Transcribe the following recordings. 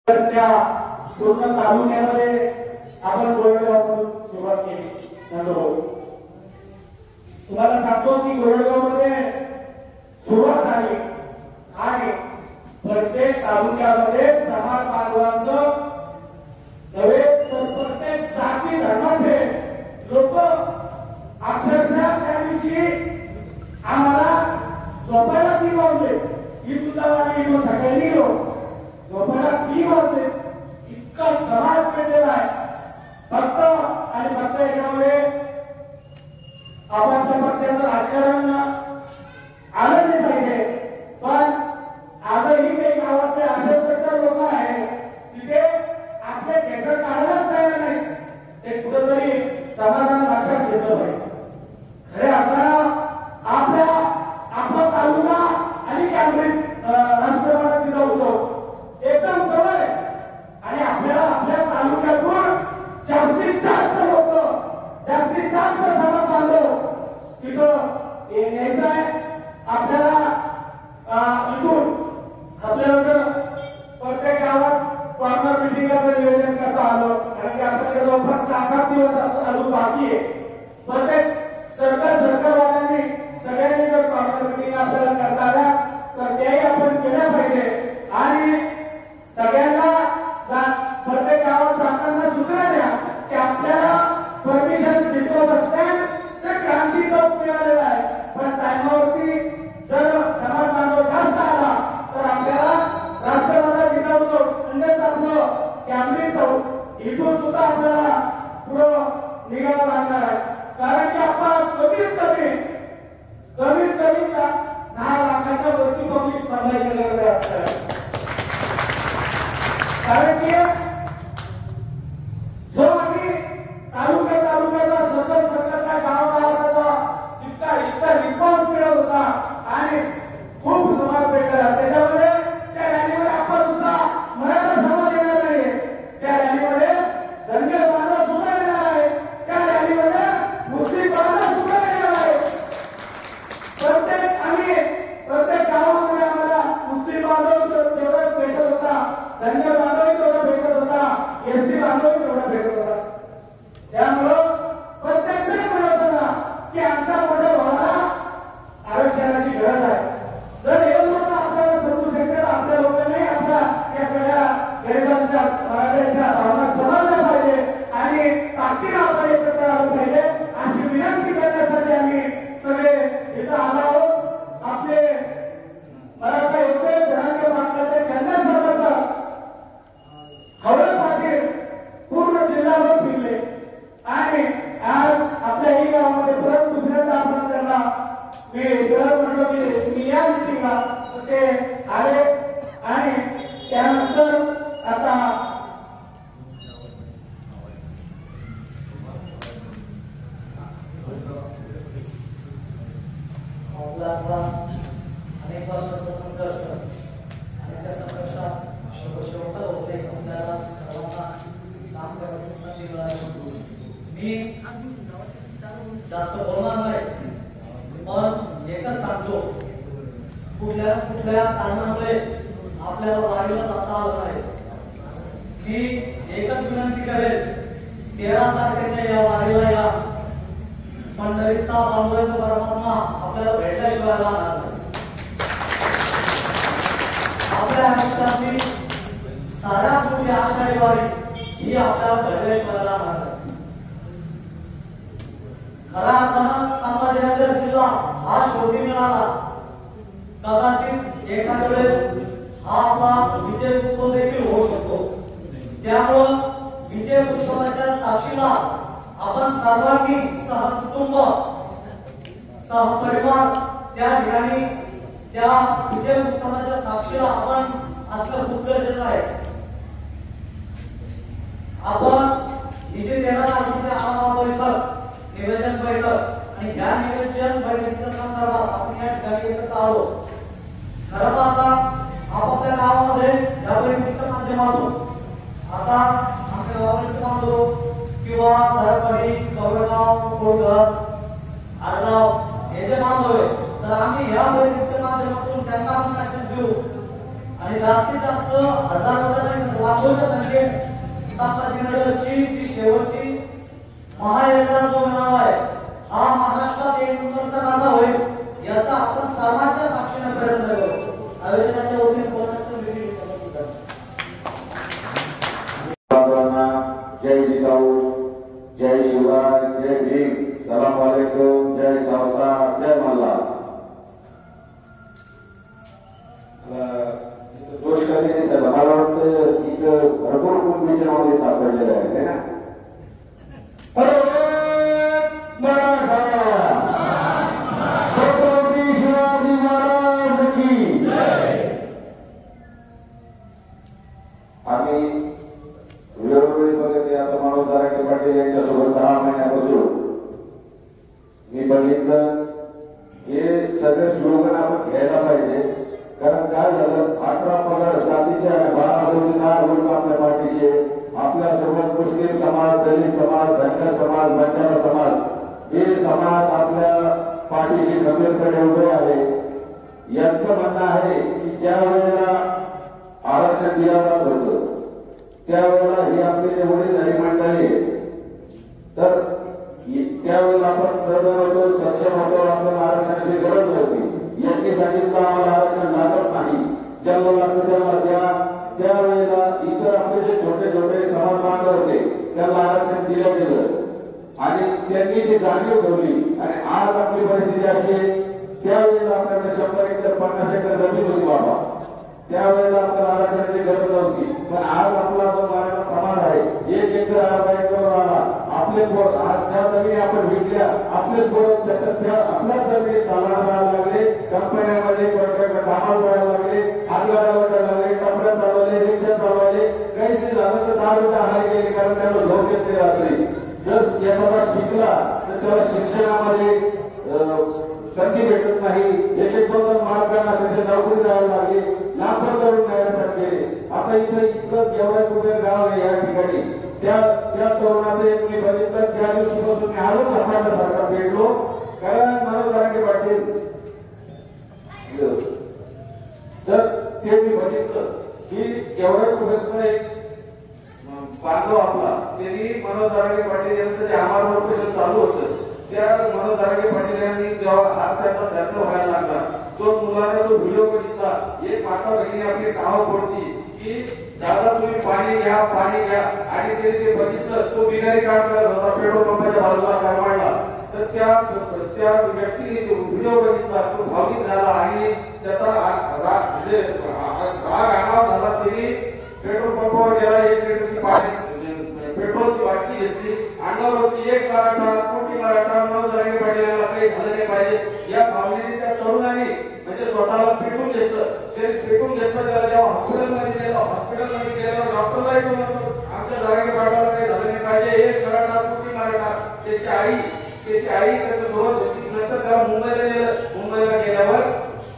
पूर्ण तालुक्यामध्ये आपण गोरेगावमधून सुरुवात केली. तुम्हाला सांगतो की गोरेगावमध्ये सुरुवात झाली आणि प्रत्येक तालुक्यामध्ये समाज बांधवांचं नव्हे तर प्रत्येक जाती धर्माचे लोक अक्षरशः त्या दिवशी आम्हाला झोपायला 3 वाजले. ही तुझा सगळ्यांनी गेलो झोपायला 3 वाजले. इतका समाज पेटलेला आहे. फक्त आणि फक्त याच्यामध्ये आपण त्या पक्षाचं राजकारण आलं नाही पाहिजे. पण आजही काही गावातले असे लोक आहेत तिथे आपले खेटर काढायलाच तयार नाही. ते कुठेतरी समाजाला लक्षात घेतलं पाहिजे. खऱ्या अर्थानं आपला तालुका आणि कॅम्ब्रिज राष्ट्रवादी तिचा उत्सव एकदम जवळ आहे आणि आपल्याला आपल्या तालुक्यातून जास्तीत जास्त लोक जास्तीत जास्त समाज बांधव तिथं यायचं आहे. आपल्याला इथून आपल्याला प्रत्येक गावात कॉर्नर मिटिंगचं नियोजन करता आलं कारण की आपल्याकडे जवळपास 6-7 दिवस अजून बाकी आहे. प्रत्येक सरकारवाल्यांनी सगळ्यांनी जर कॉर्नर मिटिंग आपल्याला करता आल्या तर त्याही आपण केल्या पाहिजे आणि सगळ्यांना प्रत्येक गावात जाताना सूचना द्या की आपल्याला परमिशन सिटी बस स्टँड ते क्रांती चौक मिळालेला आहे. पण टाइमावरती जर समाज बांधव जास्त आला तर आपल्याला राष्ट्रवादी चौक म्हणजेच आपलं कॅम्ब्रिज चौक इथून सुद्धा आपल्याला पुढं निघावं लागणार आहे. कारण की आपण कमीत कमी 10 लाखाच्या वरती पब्लिक सहभागी केलेले असतात. कारण की जो आम्ही तालुक्याचा सरकारचा गावाचा जितका रिस्पॉन्स मिळत होता आणि खूप समाज भेटला त्याच्यामध्ये त्या रॅलीमध्ये आपण सुद्धा मराठा समाज येणार नाही. त्या रॅलीमध्ये धनगर बांधव सुद्धा येणार आहे. त्या रॅलीमध्ये मुस्लिम बांधव सुद्धा येणार आहे. प्रत्येक गावामध्ये आम्हाला मुस्लिम बांधव तेवढा भेटत होता, धनगर बांधव तेवढा भेटत होता, एससी बांधव तेवढा भेटत होता. त्यामुळं प्रत्येक जण म्हणत होता की आमच्या मोठ्या भावाला आरक्षणाची गरज आहे. जर हे लोक आपल्याला समजू शकतात आपल्या लोकांनी आपल्या या सगळ्या गरिबांच्या मराठ्यांच्या भावना समजल्या पाहिजे आणि ताकदीने आपण एकत्र आलो पाहिजे अशी विनंती करण्यासाठी आम्ही सगळे इथं आलो आहोत. आपले मराठा योद्धे जनांच्या मागचे त्यांना समजतात हवळे पाटील पूर्ण जिल्हाभर फिरले आणि आज आपल्याही गावामध्ये परत दुसऱ्यांदा आपण त्यांना मी सरळ म्हणलो की मी या मिटिंगला ते आले आणि त्यानंतर आता अनेक वर्षाचा संघर्ष आणि त्या संघर्षात शेवट होते आपल्याला सर्वांना काम करण्याची संधी मिळाली. मी जास्त बोलणार नाही पण एकच सांगतो कुठल्या कारणामुळे आपल्याला वारीला जाता आलं नाही. मी एकच विनंती करेल 13 तारखेच्या या वारीला या पंढरीचा पांडुरंग परमात्मा आपल्याला भेटल्याशिवाय राहणार नाही. आपल्या आयुष्यातली साऱ्यात मोठी आषाढी वारी ही आपल्याला भेटल्याशिवाय राहणार नाही. खऱ्या अर्थानं संभाजीनगर जिल्हा हा शेवटी मिळाला. कदाचित एखाद्या वेळेस हा आपला विजय उत्सव देखील होऊ शकतो. त्यामुळं विजय उत्सवाच्या साक्षीला आपण सर्वांनी सहकुटुंब सहपरिवार त्या ठिकाणी त्या विजय उत्सवाच्या साक्षीला आपण असणं खूप गरजेचं आहे. आपण विजय देणारा आढावा बैठक निवेदन बैठक आणि या निवेदन बैठकीच्या संदर्भात आपण या ठिकाणी एकत्र आलो. खरं पाहता आपापल्या गावामध्ये या बैठकीच्या माध्यमातून आता आमच्या गावाचे बांधव किंवा धरपडी कवळगाव कोळघर आडगाव हे जे बांधव आहे तर आम्ही या बैठकीच्या माध्यमातून त्यांना आपण मेसेज देऊ आणि जास्तीत जास्त हजारोच्या लाखो नावामध्ये सापडलेलं आहे ना. छत्रपती शिवाजी महाराज की आम्ही वेळोवेळी बघते. आता मनोज दाराटे पाटील यांच्यासोबत 10 महिन्यापासून मी बघितलं हे सगळे स्लोगन आपण घ्यायला पाहिजे. कारण काय झालं 18 पगार जातीच्या 12 लोक आपल्या पाठीचे, आपल्या सोबत मुस्लिम समाज, दलित समाज, धनगर समाज, बंजारा समाज हे समाज आपल्या पाठीशी खंबीरपणे उभे आहे. यांचं म्हणणं आहे की ज्या वेळेला आरक्षण दिलं जात होतं त्यावेळेला ही आपली जेवढी झाली मंडळी तर त्यावेळेला आपण सदन होतो, सक्षम होतो, आपल्याला आरक्षणाची गरज होती. यांनी सांगितलं आम्हाला आरक्षण लागत नाही, ज्यांना लागतं तेव्हा द्या. त्यावेळेला इतर आपले जे छोटे छोटे समाज बांधव होते त्यांना आरक्षण दिलं गेलं आणि त्यांनी ती जाणीव ठेवली. आणि आज आपली परिस्थिती अशी आहे, त्यावेळेला आपल्याकडे 100 एकर 50 एकर जमीन होती बाबा, त्यावेळेला आपल्याला आरक्षणाची गरज नव्हती. पण आज आपला जो मराठा समाज आहे 1 एकर 8 एकरवर आला. आपले पोर आज त्या जमिनी आपण विकल्या, आपले पोर त्याच्यात आपल्याच जमिनी चालणार जायला लागले, कंपन्यांमध्ये कामाला जायला लागले, हातगाड्या वाटायला लागले, कपडे चालवले, रिक्षा चालवले. काही नाही झालं तर 10 रुपये हार गेले कारण त्याला झोप घेतली रात्री. जर एखादा शिकला तर त्याला शिक्षणामध्ये संधी भेटत नाही. 1-2 मार्गांना त्याच्या नोकरी जायला लागली, लाखो करून न्यायासाठी गेले. आता इथं जेवढ्या कुठे गाव आहे या ठिकाणी त्या तरुणाचे मी बघितलं त्या दिवशीपासून मी आलो सारखा भेटलो. कारण मनोज दाराटे पाटील तर ते मी बघितलं की एवढ्या कुठे एक बांधव आपला त्यांनी मनोज दाराटे पाटील यांचं जे आम्हाला ऑपरेशन चालू होतं त्या मनोज दाराटे पाटील यांनी जेव्हा हात त्याचा दर्द व्हायला लागला तो मुलाने तो व्हिडिओ बघितला. एक माता बहिणी आपली नाव फोडती की दादा तुम्ही पाणी घ्या आणि ते बघितलं तो बिगारी काम करत होता पेट्रोल पंपाच्या बाजूला कामाडला. तर त्या व्यक्तीने तो व्हिडिओ बघितला, तो भावनिक झाला आणि त्याचा राग आणावा झाला. त्यांनी पेट्रोल पंपावर गेला, 1 लिटरची पेट्रोलची बाटली घेतली, अंगावर होती. एक मराठा कोटी मराठा मनोज दाराटे पाटील यांना काही झालं नाही पाहिजे या भावनेने त्या तरुणाने म्हणजे स्वतःला पेटून घेतलं. ते पेटून घेतलं त्याला जेव्हा हॉस्पिटलमध्ये गेल्यावर डॉक्टरला ऐकून आमच्या दाराटे पाटलाला काही झालं नाही पाहिजे. एक मराठा कोटी मराठा त्याची आई त्याच्यासोबत होती. नंतर त्याला मुंबईला नेलं. मुंबईला गेल्यावर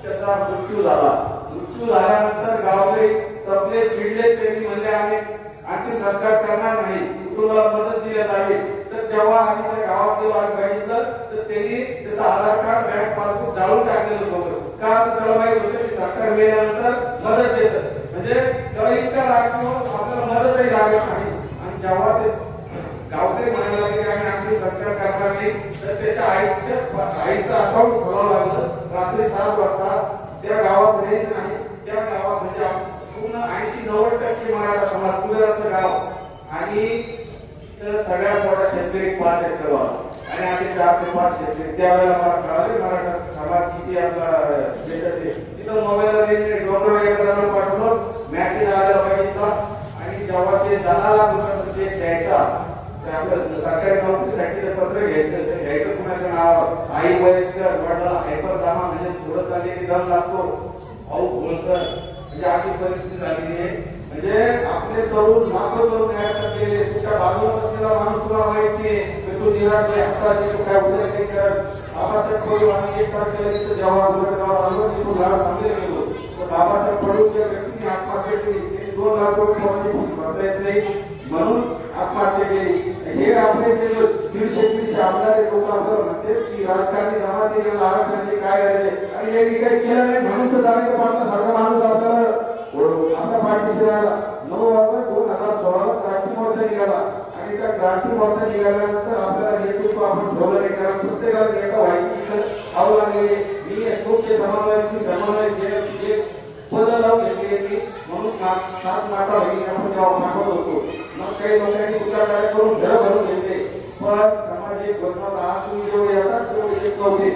त्याचा मृत्यू झाला. मृत्यू झाल्यानंतर गावकरी तपले चिडले. त्यांनी म्हणले आम्ही अंतिम संस्कार करणार नाही, कुटुंबाला मदत दिली जावी. तर जेव्हा आम्ही त्या गावात गेलो आणि बघितलं तर त्यांनी त्याचं आधार कार्ड बँक पासबुक जाळून टाकलेलं होतं. का त्याला माहित होतं की सरकार गेल्यानंतर मदत देतं, म्हणजे त्याला इतका लागतो आपल्याला मदतही लागत नाही. आणि जेव्हा ते गावकरी म्हणायला लागले की आम्ही अंतिम संस्कार करणार नाही तर त्याच्या आईचं अकाउंट खोलावं लागलं. रात्री 7 वाजता त्या गावात रेंज नाही. त्या गावात म्हणजे पूर्ण 80-90% मराठा समाज कुबेराचं गाव आणि सगळ्यात मोठा शेतकरी 5 एकर आणि असे 4 ते 5 शेतकरी. त्यावेळेला मला कळाले मराठा समाज किती आपला देशाचे. तिथं मोबाईलला डोंगर एकदा पाठवलं, मॅसेज आलेला बघितला आणि जेव्हा ते 10 लाख रुपयाचं चेक द्यायचा ते आपलं सरकारी नोकरीसाठी ते पत्र घ्यायचं कुणाच्या नावावर. आई वयस्कर वडिला हायपरदामा म्हणजे थोडं चालले दम लागतो. अहो बोलसर म्हणजे अशी परिस्थिती झालेली आहे. म्हणजे आपले तरुण मात्र तरुण न्यायासाठी गेले. तुझ्या बाजूला बसलेला माणूस तुला माहिती आहे तू निराश आहे, हताश आहे, काय उद्या काही करत. बाबासाहेब कडू आणि 1 तारखेला तिथं जेव्हा उलटगाव आलो तिथून घरात थांबले गेलो तर बाबासाहेब कडू त्या व्यक्तीने आत्महत्या केली. 2 लाख रुपये भरता येत नाही म्हणून आत्महत्या केली. हे आपले जे 150 आमदार लोक आपल्याला म्हणते की राजकारणी जमाती आरक्षणाचे काय राहिले आणि यांनी काही केलं नाही म्हणून तर दाराटे पाटलासारखा माणूस आपल्याला आपल्या पाठीशी राहिला. 9 ऑगस्ट 2016 क्रांती मोर्चा निघाला आणि त्या क्रांती मोर्चा निघाल्यानंतर आपल्याला नेतृत्व आपण ठेवलं नाही. कारण प्रत्येकाला नेता व्हायची खाऊ लागले. मी खूपचे समन्वय पद लावून घेतली म्हणून 7 माता बहिणी आपण जेव्हा पाठवत होतो मग काही लोकांनी पुढाकार करून घर भरून घेतले. पण सामाजिक घटना आज तुम्ही जेवढे येतात तेवढे येत नव्हते.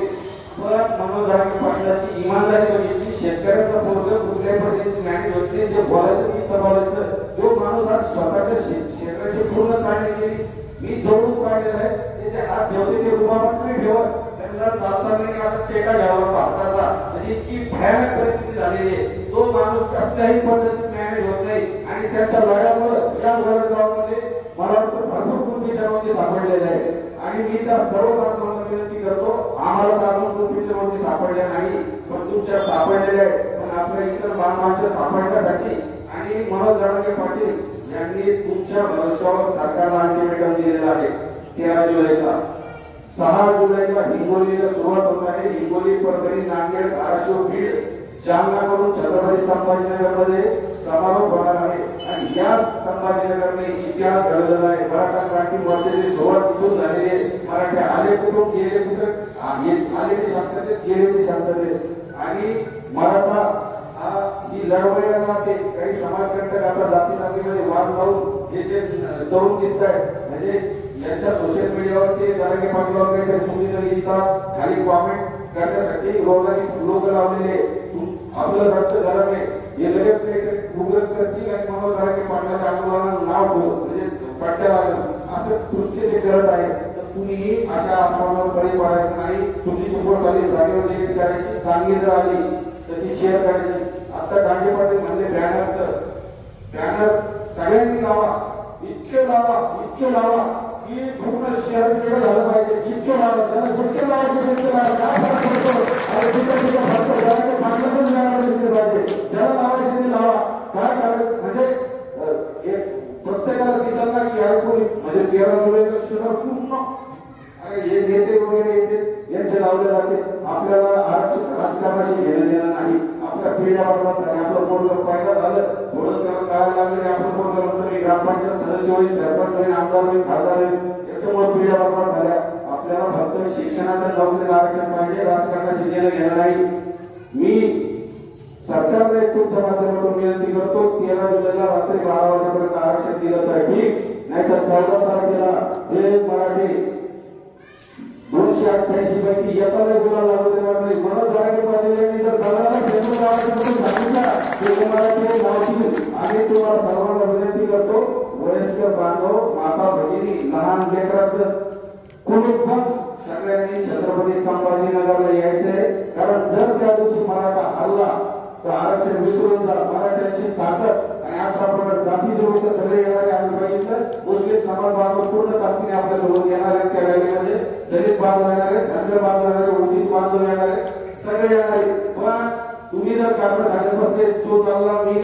पण मनोज दाराटे पाटलाची इमानदारी बघितली. शेतकऱ्याचा पोरग कुठल्याही पद्धतीने मॅनेज होते. जे बोलायचं तिथं बोलायचं. जो माणूस आज स्वतःच्या मी जवळून पाहिलेलं आहे, त्याचे हात ठेवते ते रुमालात नाही ठेवत, त्यांना चालताना आता टेका घ्यावा हाताचा, म्हणजे इतकी भयानक परिस्थिती झालेली आहे. तो माणूस कसल्याही पद्धतीत मॅनेज होत नाही आणि त्याच्या लढ्यामुळे या वडगावमध्ये मला वाटतं भरपूर कुंडीच्या नोंदी सापडलेल्या आहेत आणि मी त्या सर्व बांधवांना विनंती करतो, आम्हाला तर अजून कुंडीच्या नोंदी सापडल्या नाही, पण तुमच्या सापडलेल्या आहेत. पण आपल्या इतर बांधवांच्या सापडण्यासाठी आणि मनोज जरांगे पाटील यांनी तुमच्या भरोश्यावर सरकारला अल्टिमेटम दिलेला आहे. 13 जुलैचा 6 जुलैला हिंगोलीला सुरुवात होत आहे. हिंगोली, परभणी, नांदेड, धाराशिव, बीड, जालना करून छत्रपती संभाजीनगरमध्ये समारोप होणार आहे आणि या संभाजीनगरने इतिहास घडवलेला आहे. मराठा क्रांती मोर्चाची सुरुवात तिथून झालेली आहे. मराठे आले कुठून, गेले कुठे, आले की शांततेत, गेले की शांततेत. आणि मराठा ही लढवयला जाते. काही समाजकंटक आता जाती जातीमध्ये वाद लावून हे जे तरुण दिसत आहे, म्हणजे याच्या सोशल मीडियावरती जरांगे पाटलावर काही चुकीचं लिहितात, खाली कॉमेंट करण्यासाठी रोगाने लोक लावलेले आपलं रक्त गरम आहे, हे लगेच काही उग्र करतील आणि मनोज जरांगे पाटलाच्या आंदोलनाला नाव ठेवलं म्हणजे पट्ट्या लागलं असं कृत्य ते करत आहे. तर कुणीही अशा अफवांवर बळी पडायचं नाही. तुमची चुकून आली, जागेवर डिलीट करायची, सांगितलं आली तर ती शेअर करायची. आता जरांगे पाटील म्हणजे बॅनर सगळ्यांनी लावा, इतके लावा की पूर्ण शहर वेगळं झालं पाहिजे. इतके लावा, त्याला जितके लावायचे तितके लावा. काय फरक पडतो? अरे तिथे ज्याला लावायचे ते लावा. काय करायचं म्हणजे प्रत्येकाला दिसायला की यार कोणी म्हणजे 13 जुलैचं शहर पूर्ण हे नेते वगैरे येते यांचे लावले जाते. आपल्याला राजकारणाशी घेणं देणं नाही. आपल्या पिढ्या वाटतात आणि आपलं पोरगं फायदा झालं, थोडं त्याला काय लागलं, आपण पोरगं म्हणतो ग्रामपंचायत सदस्य होईल, सरपंच होईल, आमदार होईल, खासदार होईल, याच्यामुळे पिढ्या वाटतात झाल्या. आपल्याला फक्त शिक्षणाचं नोकरीचं आरक्षण पाहिजे, राजकारणाशी घेणं घेणं नाही. मी सरकारला एक तुमच्या माध्यमातून विनंती करतो, 13 जुलैला रात्री 12 वाजेपर्यंत आरक्षण दिलं तर ठीक, नाहीतर 14 तारखेला हे मराठी 288 पैकी एकाला गुन्हा लागू देणार नाही. मनोज जरांगे पाटील यांनी जर दलाला फेकून लावायचं सांगितलं ते मराठी लावतील. आणि तुम्हाला सर्वांना विनंती करतो, वयस्कर बांधव, माता भगिनी, लहान लेकरांचं कुटुंब सगळ्यांनी छत्रपती संभाजीनगरला यायचंय. कारण जर त्या दिवशी मराठा हल्ला तर आरक्षण विसरून जा. मराठ्यांची ताकद आणि आता जातीचे लोक सगळे येणारे आम्ही बघितलं. मुस्लिम समाज बांधव पूर्ण ताकदीने आपल्या सोबत येणार आहेत. त्या रॅलीमध्ये दलित बांधव येणार आहेत, धनगर बांधव येणार आहे, ओबीसी बांधव येणार आहे, सगळे येणार आहेत. पण तुम्ही जर कारण सांगत बसले तो चालला मी